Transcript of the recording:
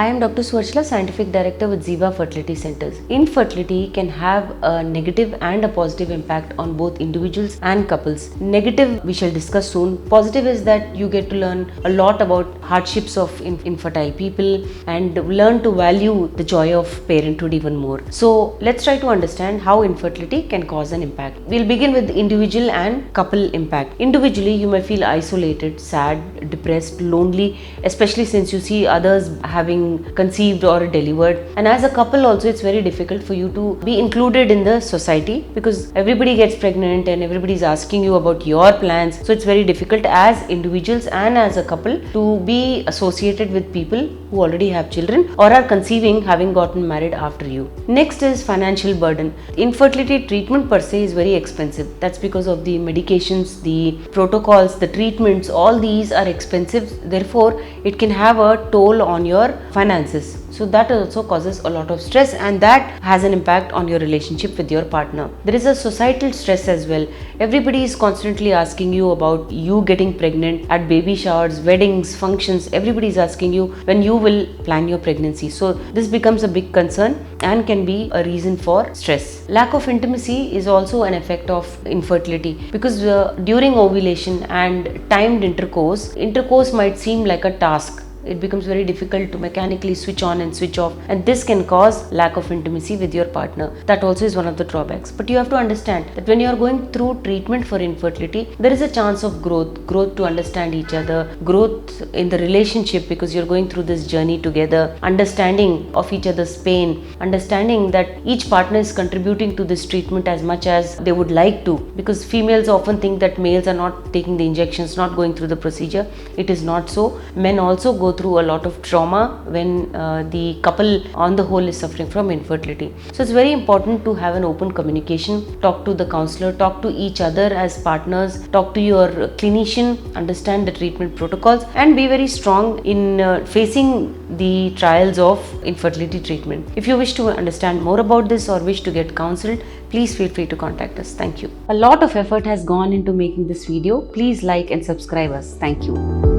I am Dr. Suvarchala, Scientific Director with Ziva Fertility Centers. Infertility can have a negative and a positive impact on both individuals and couples. Negative we shall discuss soon. Positive is that you get to learn a lot about hardships of infertile people and learn to value the joy of parenthood even more. So let's try to understand how infertility can cause an impact. We'll begin with individual and couple impact. Individually, you may feel isolated, sad, depressed, lonely, especially since you see others having conceived or delivered. And as a couple also, it's very difficult for you to be included in the society because everybody gets pregnant and everybody is asking you about your plans. So it's very difficult as individuals and as a couple to be associated with people who already have children or are conceiving having gotten married after you. Next is financial burden. Infertility treatment per se is very expensive. That's because of the medications, the protocols, the treatments, all these are expensive. Therefore, it can have a toll on your finances. So that also causes a lot of stress, and that has an impact on your relationship with your partner. There is a societal stress as well. Everybody is constantly asking you about you getting pregnant at baby showers, weddings, functions. Everybody is asking you when you will plan your pregnancy. So this becomes a big concern and can be a reason for stress. Lack of intimacy is also an effect of infertility because during ovulation and timed intercourse might seem like a task. It becomes very difficult to mechanically switch on and switch off, and this can cause lack of intimacy with your partner. That also is one of the drawbacks. But you have to understand that when you are going through treatment for infertility, there is a chance of growth to understand each other, growth in the relationship because you're going through this journey together, understanding of each other's pain, understanding that each partner is contributing to this treatment as much as they would like to, because females often think that males are not taking the injections, not going through the procedure. It is not so. Men also go through a lot of trauma when the couple on the whole is suffering from infertility. So it's very important to have an open communication, talk to the counselor, talk to each other as partners, talk to your clinician, understand the treatment protocols, and be very strong in facing the trials of infertility treatment. If you wish to understand more about this or wish to get counseled, please feel free to contact us. Thank you. A lot of effort has gone into making this video. Please like and subscribe us. Thank you.